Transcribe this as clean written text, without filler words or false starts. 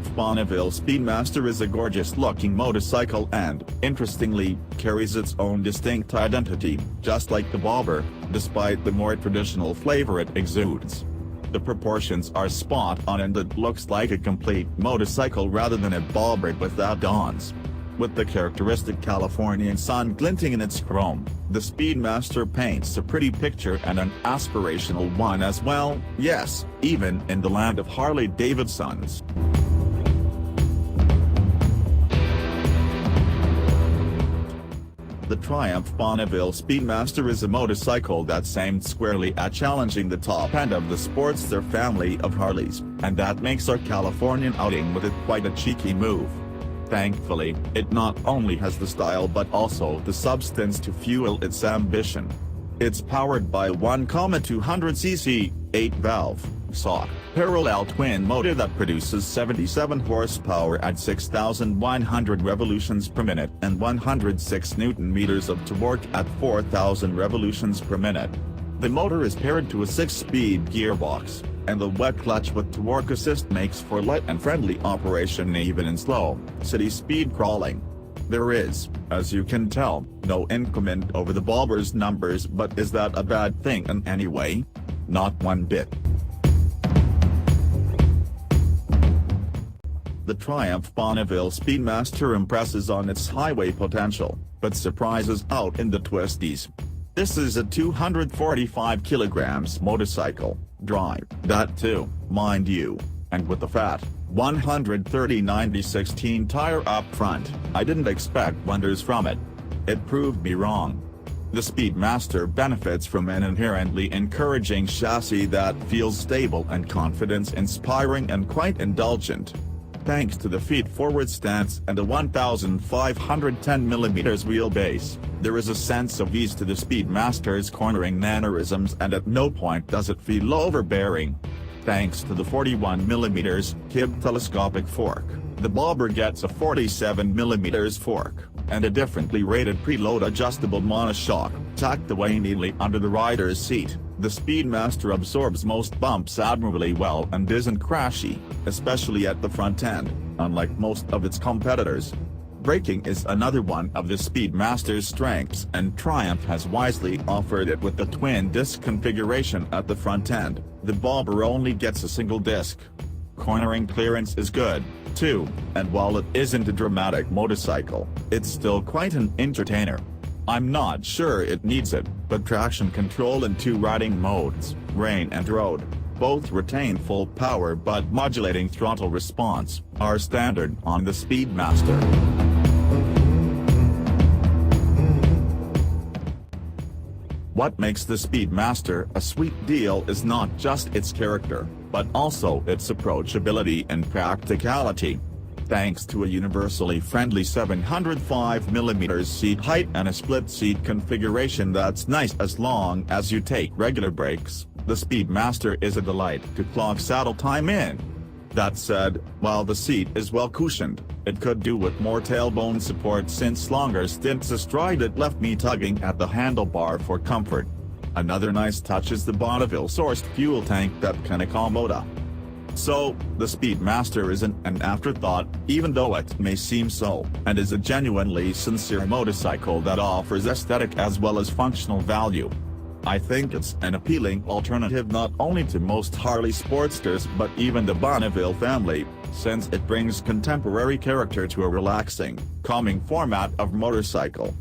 Triumph Bonneville Speedmaster is a gorgeous-looking motorcycle and, interestingly, carries its own distinct identity, just like the Bobber, despite the more traditional flavor it exudes. The proportions are spot on and it looks like a complete motorcycle rather than a Bobber with add-ons. With the characteristic Californian sun glinting in its chrome, the Speedmaster paints a pretty picture and an aspirational one as well, yes, even in the land of Harley-Davidsons. The Triumph Bonneville Speedmaster is a motorcycle that's aimed squarely at challenging the top end of the Sportster family of Harleys, and that makes our Californian outing with it quite a cheeky move. Thankfully, it not only has the style but also the substance to fuel its ambition. It's powered by 1,200cc, 8-valve, SOC, parallel twin motor that produces 77 horsepower at 6,100 revolutions per minute and 106 Nm of torque at 4,000 revolutions per minute. The motor is paired to a 6-speed gearbox, and the wet clutch with torque assist makes for light and friendly operation even in slow, city speed crawling. There is, as you can tell, no increment over the Bobber's numbers, but is that a bad thing in any way? Not one bit. The Triumph Bonneville Speedmaster impresses on its highway potential, but surprises out in the twisties. This is a 245 kilograms motorcycle, dry, that too, mind you, and with a fat, 130/90/16 tire up front. I didn't expect wonders from it. It proved me wrong. The Speedmaster benefits from an inherently encouraging chassis that feels stable and confidence-inspiring and quite indulgent. Thanks to the feet-forward stance and a 1,510mm wheelbase, there is a sense of ease to the Speedmaster's cornering mannerisms, and at no point does it feel overbearing. Thanks to the 41mm Kib telescopic fork, the Bobber gets a 47mm fork, and a differently rated preload adjustable monoshock, tucked away neatly under the rider's seat. The Speedmaster absorbs most bumps admirably well and isn't crashy, especially at the front end, unlike most of its competitors. Braking is another one of the Speedmaster's strengths, and Triumph has wisely offered it with the twin-disc configuration at the front end. The Bobber only gets a single disc. Cornering clearance is good, too, and while it isn't a dramatic motorcycle, it's still quite an entertainer. I'm not sure it needs it, but traction control in 2 riding modes, rain and road, both retain full power but modulating throttle response, are standard on the Speedmaster. What makes the Speedmaster a sweet deal is not just its character, but also its approachability and practicality. Thanks to a universally friendly 705mm seat height and a split-seat configuration that's nice as long as you take regular breaks, the Speedmaster is a delight to clock saddle time in. That said, while the seat is well cushioned, it could do with more tailbone support since longer stints astride it left me tugging at the handlebar for comfort. Another nice touch is the Bonneville-sourced fuel tank that can accommodate. So, the Speedmaster isn't an afterthought, even though it may seem so, and is a genuinely sincere motorcycle that offers aesthetic as well as functional value. I think it's an appealing alternative not only to most Harley Sportsters but even the Bonneville family, since it brings contemporary character to a relaxing, calming format of motorcycle.